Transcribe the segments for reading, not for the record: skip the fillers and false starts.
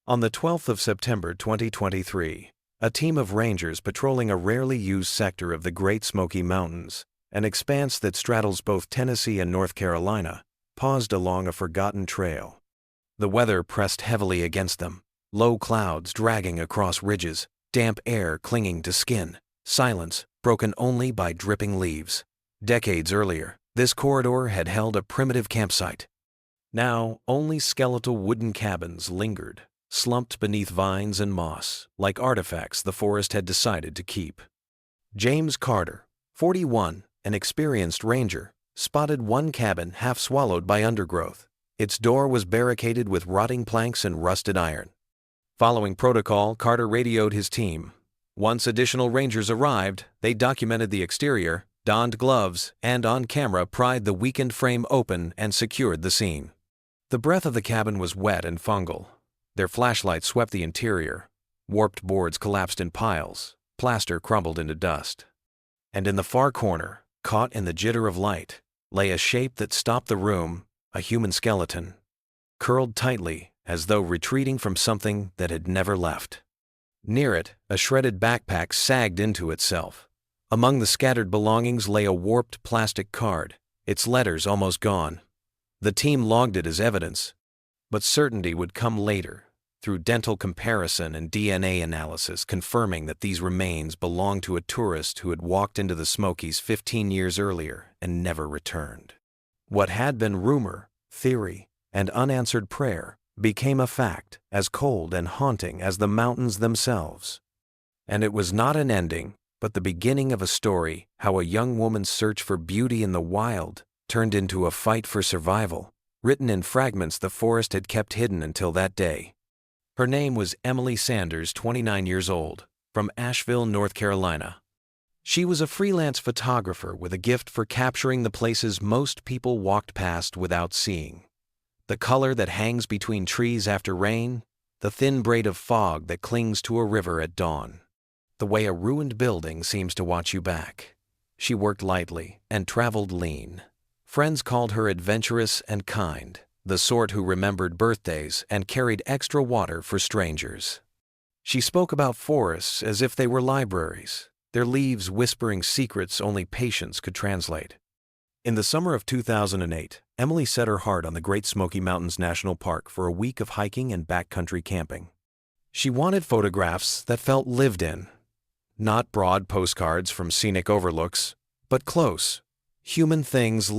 On the 12th of September 2023, a team of rangers patrolling a rarely used sector of the Great Smoky Mountains, an expanse that straddles both Tennessee and North Carolina, paused along a forgotten trail. The weather pressed heavily against them, low clouds dragging across ridges, damp air clinging to skin, silence broken only by dripping leaves. Decades earlier, this corridor had held a primitive campsite. Now, only skeletal wooden cabins lingered, slumped beneath vines and moss, like artifacts the forest had decided to keep. James Carter, 41, an experienced ranger, spotted one cabin half swallowed by undergrowth. Its door was barricaded with rotting planks and rusted iron. Following protocol, Carter radioed his team. Once additional rangers arrived, they documented the exterior, donned gloves, and on camera pried the weakened frame open and secured the scene. The breath of the cabin was wet and fungal. Their flashlights swept the interior. Warped boards collapsed in piles, plaster crumbled into dust. And in the far corner, caught in the jitter of light, lay a shape that stopped the room, a human skeleton, curled tightly as though retreating from something that had never left. Near it, a shredded backpack sagged into itself. Among the scattered belongings lay a warped plastic card, its letters almost gone. The team logged it as evidence, but certainty would come later, through dental comparison and DNA analysis confirming that these remains belonged to a tourist who had walked into the Smokies 15 years earlier and never returned. What had been rumor, theory, and unanswered prayer became a fact as cold and haunting as the mountains themselves. And it was not an ending, but the beginning of a story, how a young woman's search for beauty in the wild turned into a fight for survival, written in fragments the forest had kept hidden until that day. Her name was Emily Sanders, 29 years old, from Asheville, North Carolina. She was a freelance photographer with a gift for capturing the places most people walked past without seeing. The color that hangs between trees after rain, the thin braid of fog that clings to a river at dawn. The way a ruined building seems to watch you back. She worked lightly and traveled lean. Friends called her adventurous and kind, the sort who remembered birthdays and carried extra water for strangers. She spoke about forests as if they were libraries, their leaves whispering secrets only patience could translate. In the summer of 2008, Emily set her heart on the Great Smoky Mountains National Park for a week of hiking and backcountry camping. She wanted photographs that felt lived in, not broad postcards from scenic overlooks, but close, human things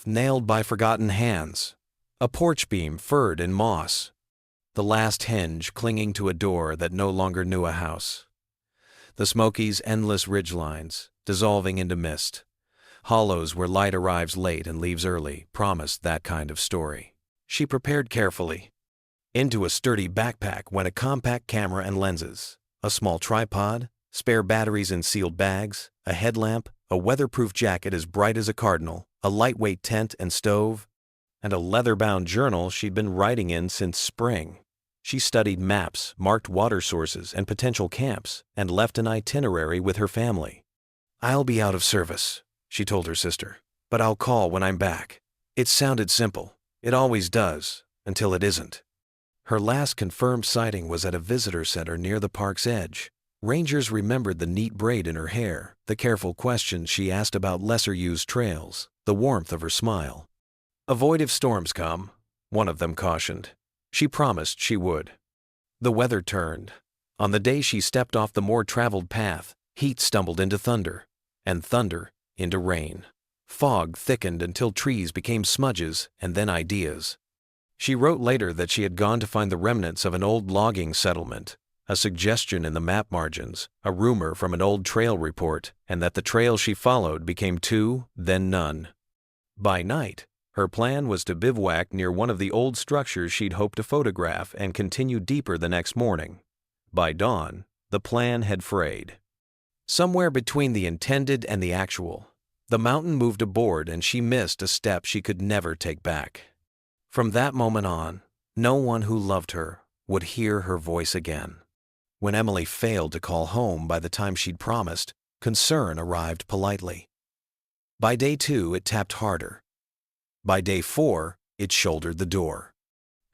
nailed by forgotten hands, a porch beam furred in moss, the last hinge clinging to a door that no longer knew a house. The Smokies' endless ridgelines, dissolving into mist, hollows where light arrives late and leaves early, promised that kind of story. She prepared carefully. Into a sturdy backpack went a compact camera and lenses, a small tripod, spare batteries in sealed bags, a headlamp, a weatherproof jacket as bright as a cardinal, a lightweight tent and stove, and a leather-bound journal she'd been writing in since spring. She studied maps, marked water sources and potential camps, and left an itinerary with her family. "I'll be out of service," she told her sister, "but I'll call when I'm back." It sounded simple. It always does, until it isn't. Her last confirmed sighting was at a visitor center near the park's edge. Rangers remembered the neat braid in her hair, the careful questions she asked about lesser-used trails, the warmth of her smile. "Avoid if storms come," one of them cautioned. She promised she would. The weather turned. On the day she stepped off the more traveled path, heat stumbled into thunder, and thunder into rain. Fog thickened until trees became smudges and then ideas. She wrote later that she had gone to find the remnants of an old logging settlement, a suggestion in the map margins, a rumor from an old trail report, and that the trail she followed became two, then none. By night, her plan was to bivouac near one of the old structures she'd hoped to photograph and continue deeper the next morning. By dawn, the plan had frayed. Somewhere between the intended and the actual, the mountain moved aboard and she missed a step she could never take back. From that moment on, no one who loved her would hear her voice again. When Emily failed to call home by the time she'd promised, concern arrived politely. By day 2, it tapped harder. By day 4, it shouldered the door.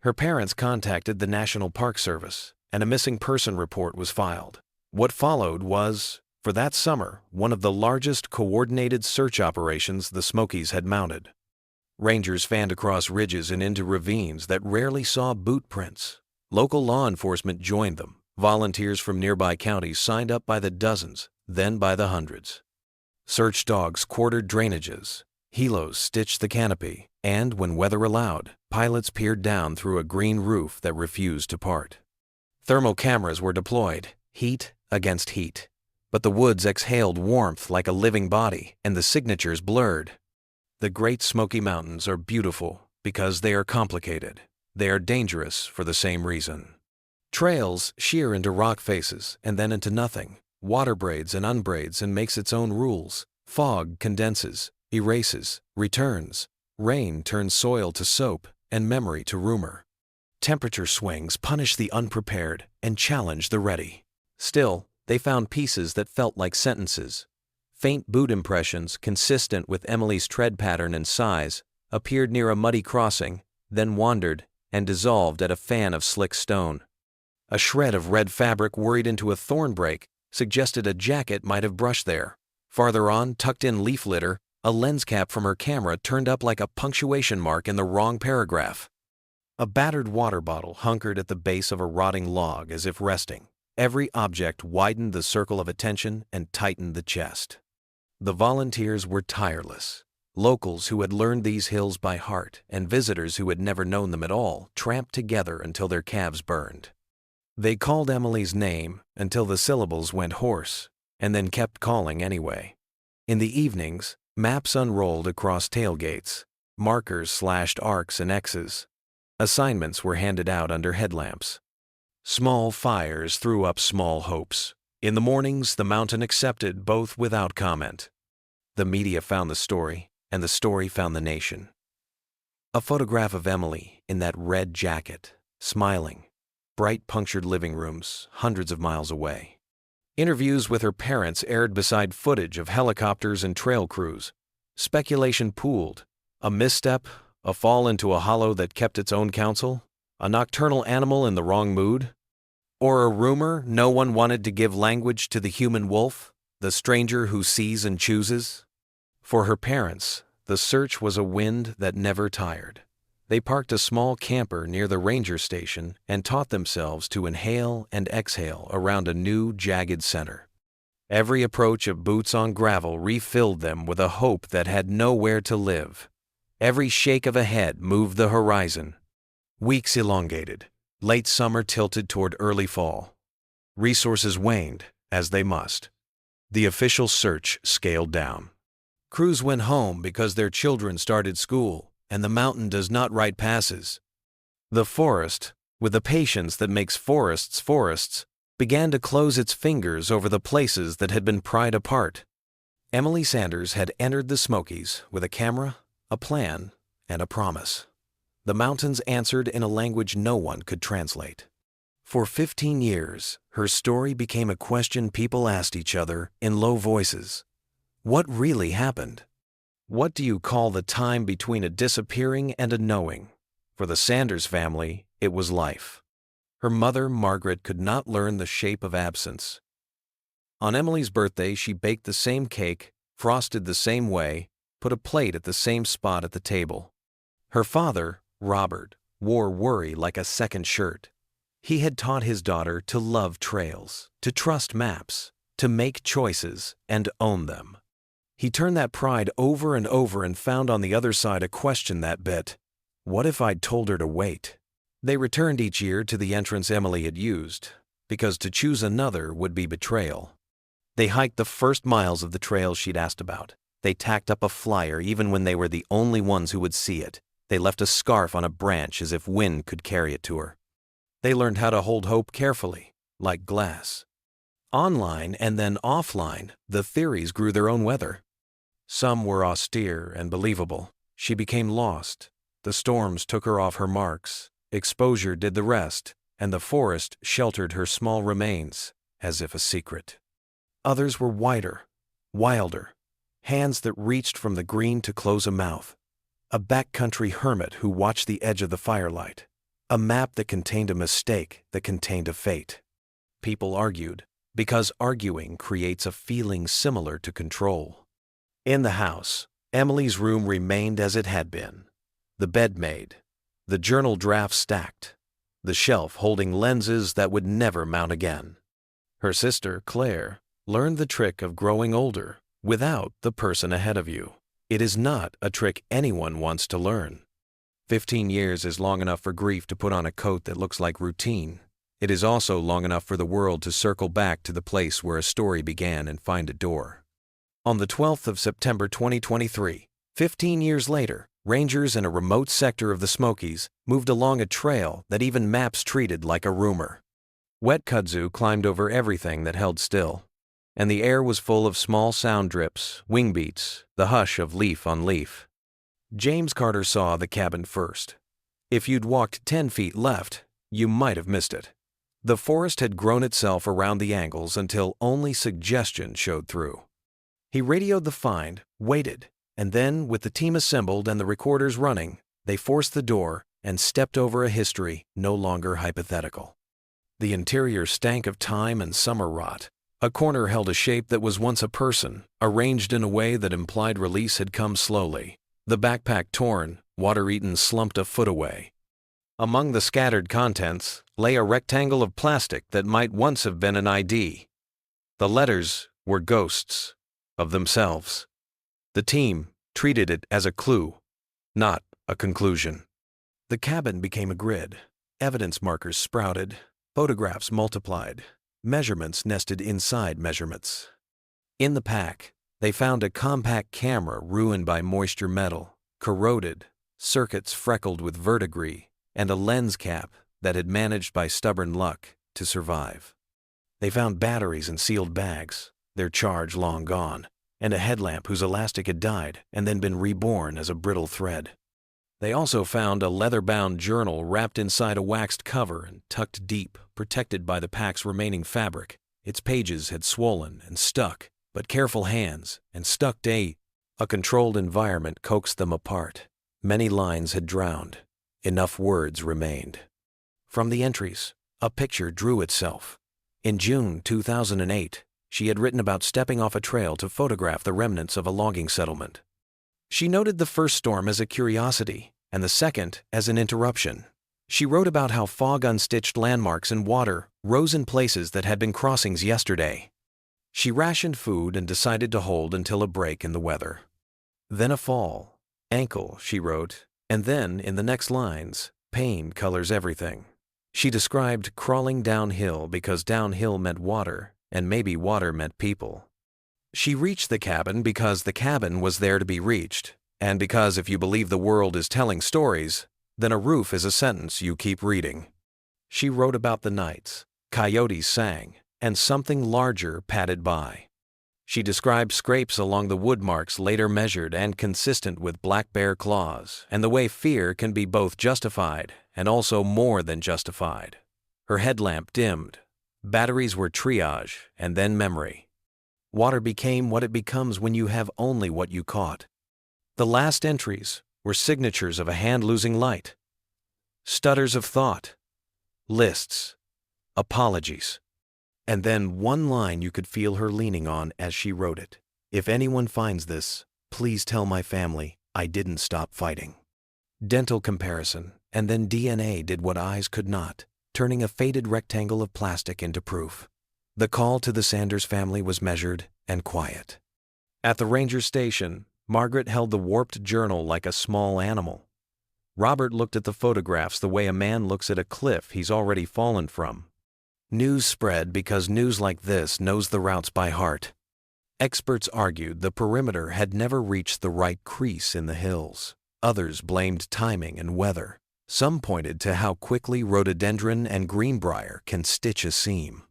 Her parents contacted the National Park Service, and a missing person report was filed. What followed was, for that summer, one of the largest coordinated search operations the Smokies had mounted. Rangers fanned across ridges and into ravines that rarely saw boot prints. Local law enforcement joined them. Volunteers from nearby counties signed up by the dozens, then by the hundreds. Search dogs quartered drainages. Helos stitched the canopy, and when weather allowed, pilots peered down through a green roof that refused to part. Thermal cameras were deployed, heat against heat. But the woods exhaled warmth like a living body, and the signatures blurred. The Great Smoky Mountains are beautiful because they are complicated. They are dangerous for the same reason. Trails shear into rock faces and then into nothing. Water braids and unbraids and makes its own rules. Fog condenses, erases, returns. Rain turns soil to soap and memory to rumor. Temperature swings punish the unprepared and challenge the ready. Still, they found pieces that felt like sentences. Faint boot impressions, consistent with Emily's tread pattern and size, appeared near a muddy crossing, then wandered and dissolved at a fan of slick stone. A shred of red fabric worried into a thorn break suggested a jacket might have brushed there. Farther on, tucked in leaf litter, a lens cap from her camera turned up like a punctuation mark in the wrong paragraph. A battered water bottle hunkered at the base of a rotting log as if resting. Every object widened the circle of attention and tightened the chest. The volunteers were tireless. Locals who had learned these hills by heart and visitors who had never known them at all tramped together until their calves burned. They called Emily's name until the syllables went hoarse, and then kept calling anyway. In the evenings, maps unrolled across tailgates, markers slashed arcs and X's. Assignments were handed out under headlamps. Small fires threw up small hopes. In the mornings, the mountain accepted both without comment. The media found the story, and the story found the nation. A photograph of Emily in that red jacket, smiling. Bright punctured living rooms, hundreds of miles away. Interviews with her parents aired beside footage of helicopters and trail crews. Speculation pooled. A misstep, a fall into a hollow that kept its own counsel, a nocturnal animal in the wrong mood, or a rumor no one wanted to give language to the human wolf, the stranger who sees and chooses. For her parents, the search was a wind that never tired. They parked a small camper near the ranger station and taught themselves to inhale and exhale around a new, jagged center. Every approach of boots on gravel refilled them with a hope that had nowhere to live. Every shake of a head moved the horizon. Weeks elongated. Late summer tilted toward early fall. Resources waned, as they must. The official search scaled down. Crews went home because their children started school, and the mountain does not write passes. The forest, with the patience that makes forests forests, began to close its fingers over the places that had been pried apart. Emily Sanders had entered the Smokies with a camera, a plan, and a promise. The mountains answered in a language no one could translate. For 15 years, her story became a question people asked each other in low voices. What really happened? What do you call the time between a disappearing and a knowing? For the Sanders family, it was life. Her mother, Margaret, could not learn the shape of absence. On Emily's birthday, she baked the same cake, frosted the same way, put a plate at the same spot at the table. Her father, Robert, wore worry like a second shirt. He had taught his daughter to love trails, to trust maps, to make choices and own them. He turned that pride over and over and found on the other side a question that bit. What if I'd told her to wait? They returned each year to the entrance Emily had used, because to choose another would be betrayal. They hiked the first miles of the trail she'd asked about. They tacked up a flyer even when they were the only ones who would see it. They left a scarf on a branch as if wind could carry it to her. They learned how to hold hope carefully, like glass. Online and then offline, the theories grew their own weather. Some were austere and believable. She became lost. The storms took her off her marks. Exposure did the rest, and the forest sheltered her small remains, as if a secret. Others were wider, wilder, hands that reached from the green to close a mouth. A backcountry hermit who watched the edge of the firelight. A map that contained a mistake that contained a fate. People argued, because arguing creates a feeling similar to control. In the house, Emily's room remained as it had been. The bed made, the journal draft stacked, the shelf holding lenses that would never mount again. Her sister, Claire, learned the trick of growing older without the person ahead of you. It is not a trick anyone wants to learn. 15 years is long enough for grief to put on a coat that looks like routine. It is also long enough for the world to circle back to the place where a story began and find a door. On the 12th of September 2023, 15 years later, rangers in a remote sector of the Smokies moved along a trail that even maps treated like a rumor. Wet kudzu climbed over everything that held still, and the air was full of small sound drips, wing beats, the hush of leaf on leaf. James Carter saw the cabin first. If you'd walked 10 feet left, you might have missed it. The forest had grown itself around the angles until only suggestion showed through. He radioed the find, waited, and then, with the team assembled and the recorders running, they forced the door and stepped over a history no longer hypothetical. The interior stank of time and summer rot. A corner held a shape that was once a person, arranged in a way that implied release had come slowly. The backpack torn, water-eaten slumped a foot away. Among the scattered contents lay a rectangle of plastic that might once have been an ID. The letters were ghosts of themselves. The team treated it as a clue, not a conclusion. The cabin became a grid. Evidence markers sprouted, photographs multiplied, measurements nested inside measurements. In the pack, they found a compact camera ruined by moisture metal, corroded, circuits freckled with verdigris, and a lens cap that had managed by stubborn luck to survive. They found batteries in sealed bags, their charge long gone, and a headlamp whose elastic had died and then been reborn as a brittle thread. They also found a leather-bound journal wrapped inside a waxed cover and tucked deep, protected by the pack's remaining fabric. Its pages had swollen and stuck, but careful hands and stuck a controlled environment coaxed them apart. Many lines had drowned. Enough words remained. From the entries, a picture drew itself. In June 2008, she had written about stepping off a trail to photograph the remnants of a logging settlement. She noted the first storm as a curiosity and the second as an interruption. She wrote about how fog-unstitched landmarks in water rose in places that had been crossings yesterday. She rationed food and decided to hold until a break in the weather. Then a fall. Ankle, she wrote, and then, in the next lines, pain colors everything. She described crawling downhill because downhill meant water, and maybe water meant people. She reached the cabin because the cabin was there to be reached, and because if you believe the world is telling stories, then a roof is a sentence you keep reading. She wrote about the nights. Coyotes sang, and something larger padded by. She described scrapes along the wood marks later measured and consistent with black bear claws, and the way fear can be both justified and also more than justified. Her headlamp dimmed. Batteries were triage and then memory. Water became what it becomes when you have only what you caught. The last entries were signatures of a hand losing light, stutters of thought, lists, apologies. And then one line you could feel her leaning on as she wrote it. If anyone finds this, please tell my family I didn't stop fighting. Dental comparison, and then DNA did what eyes could not, turning a faded rectangle of plastic into proof. The call to the Sanders family was measured and quiet. At the ranger station, Margaret held the warped journal like a small animal. Robert looked at the photographs the way a man looks at a cliff he's already fallen from. News spread because news like this knows the routes by heart. Experts argued the perimeter had never reached the right crease in the hills. Others blamed timing and weather. Some pointed to how quickly rhododendron and greenbrier can stitch a seam.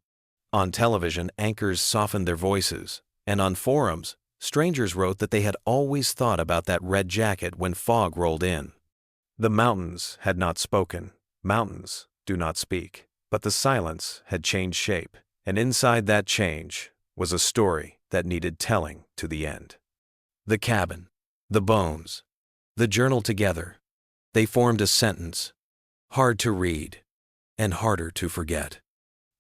On television, anchors softened their voices, and on forums, strangers wrote that they had always thought about that red jacket when fog rolled in. The mountains had not spoken. Mountains do not speak. But the silence had changed shape, and inside that change was a story that needed telling to the end. The cabin, the bones, the journal together, they formed a sentence. hard to read, and harder to forget.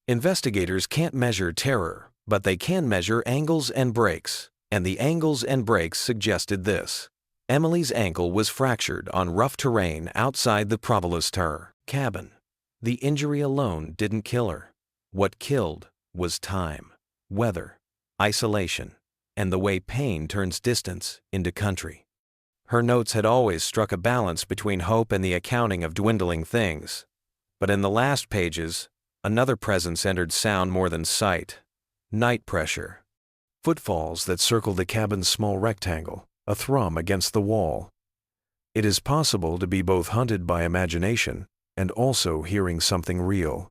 Investigators can't measure terror, but they can measure angles and breaks, and the angles and breaks suggested this. Emily's ankle was fractured on rough terrain outside the Provost cabin. The injury alone didn't kill her. What killed was time, weather, isolation, and the way pain turns distance into country. Her notes had always struck a balance between hope and the accounting of dwindling things. But in the last pages, another presence entered sound more than sight. Night pressure. Footfalls that circled the cabin's small rectangle, a thrum against the wall. It is possible to be both hunted by imagination and also hearing something real.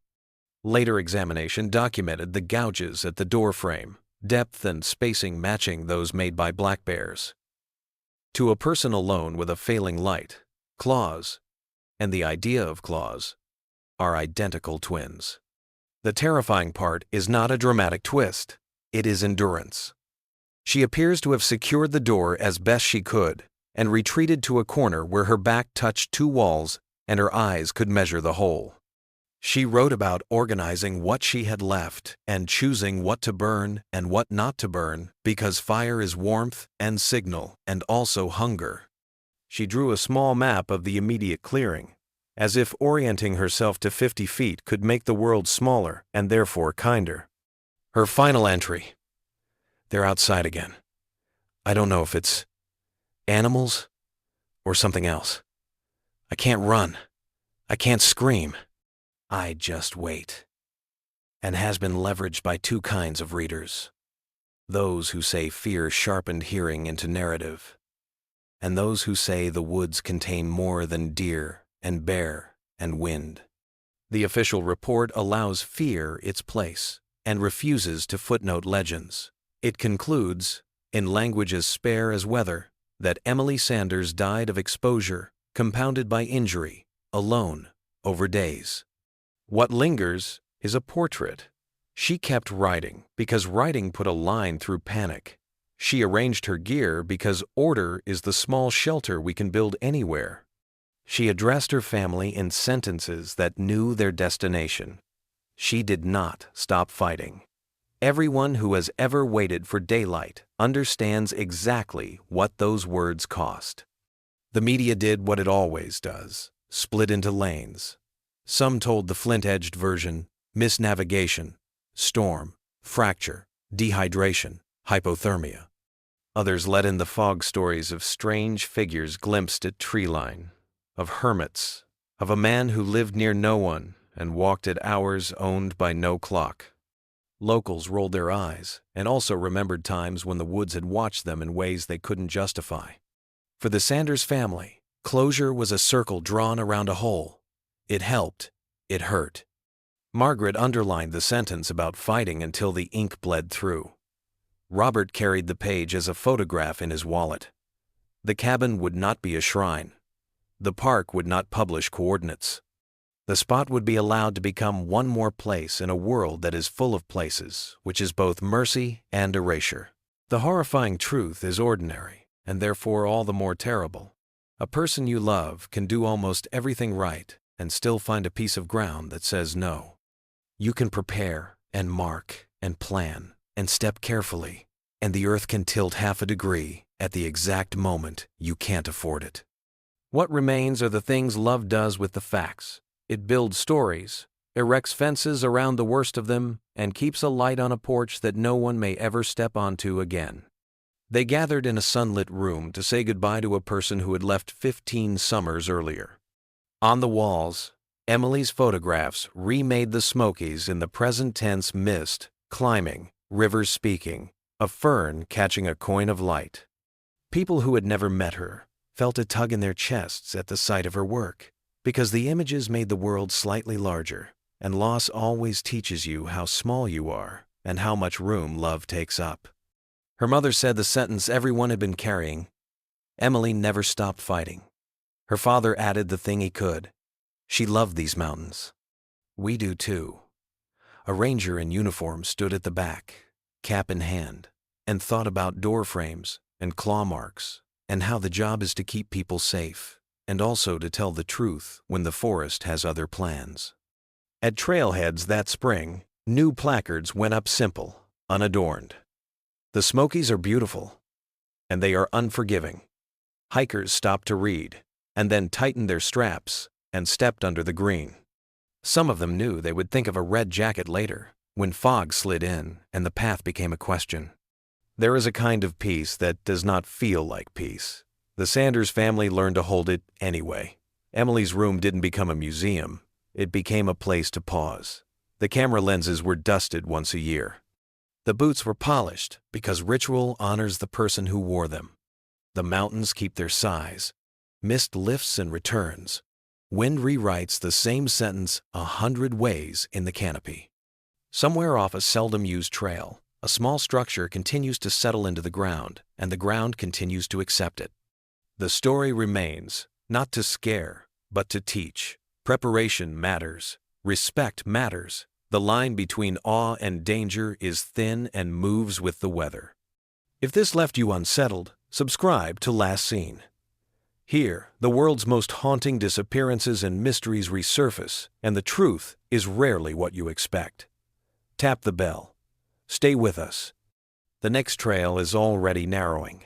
Later examination documented the gouges at the doorframe, depth and spacing matching those made by black bears. To a person alone with a failing light, claws, and the idea of claws, are identical twins. The terrifying part is not a dramatic twist, it is endurance. She appears to have secured the door as best she could and retreated to a corner where her back touched two walls and her eyes could measure the whole. She wrote about organizing what she had left and choosing what to burn and what not to burn because fire is warmth and signal and also hunger. She drew a small map of the immediate clearing, as if orienting herself to 50 feet could make the world smaller and therefore kinder. Her final entry. They're outside again. I don't know if it's animals or something else. I can't run. I can't scream. I just wait. And has been leveraged by two kinds of readers. Those who say fear sharpened hearing into narrative, and those who say the woods contain more than deer and bear and wind. The official report allows fear its place and refuses to footnote legends. It concludes, in language as spare as weather, that Emily Sanders died of exposure compounded by injury, alone, over days. What lingers is a portrait. She kept writing because writing put a line through panic. She arranged her gear because order is the small shelter we can build anywhere. She addressed her family in sentences that knew their destination. She did not stop fighting. Everyone who has ever waited for daylight understands exactly what those words cost. The media did what it always does, split into lanes. Some told the flint-edged version, misnavigation, storm, fracture, dehydration, hypothermia. Others let in the fog stories of strange figures glimpsed at treeline, of hermits, of a man who lived near no one and walked at hours owned by no clock. Locals rolled their eyes and also remembered times when the woods had watched them in ways they couldn't justify. For the Sanders family, closure was a circle drawn around a hole. It helped. It hurt. Margaret underlined the sentence about fighting until the ink bled through. Robert carried the page as a photograph in his wallet. The cabin would not be a shrine. The park would not publish coordinates. The spot would be allowed to become one more place in a world that is full of places, which is both mercy and erasure. The horrifying truth is ordinary, and therefore all the more terrible. A person you love can do almost everything right and still find a piece of ground that says no. You can prepare and mark and plan and step carefully, and the earth can tilt half a degree at the exact moment you can't afford it. What remains are the things love does with the facts. It builds stories, erects fences around the worst of them, and keeps a light on a porch that no one may ever step onto again. They gathered in a sunlit room to say goodbye to a person who had left 15 summers earlier. On the walls, Emily's photographs remade the Smokies in the present tense mist, climbing, rivers speaking, a fern catching a coin of light. People who had never met her felt a tug in their chests at the sight of her work, because the images made the world slightly larger, and loss always teaches you how small you are and how much room love takes up. Her mother said the sentence everyone had been carrying. Emily never stopped fighting. Her father added the thing he could. She loved these mountains. We do too. A ranger in uniform stood at the back, cap in hand, and thought about door frames and claw marks and how the job is to keep people safe, and also to tell the truth when the forest has other plans. At trailheads that spring, new placards went up simple, unadorned. The Smokies are beautiful, and they are unforgiving. Hikers stopped to read, and then tightened their straps and stepped under the green. Some of them knew they would think of a red jacket later, when fog slid in and the path became a question. There is a kind of peace that does not feel like peace. The Sanders family learned to hold it anyway. Emily's room didn't become a museum. It became a place to pause. The camera lenses were dusted once a year. The boots were polished because ritual honors the person who wore them. The mountains keep their size. Mist lifts and returns. Wind rewrites the same sentence 100 ways in the canopy. Somewhere off a seldom-used trail, a small structure continues to settle into the ground, and the ground continues to accept it. The story remains, not to scare, but to teach. Preparation matters. Respect matters. The line between awe and danger is thin and moves with the weather. If this left you unsettled, subscribe to Last Seen. Here, the world's most haunting disappearances and mysteries resurface, and the truth is rarely what you expect. Tap the bell. Stay with us. The next trail is already narrowing.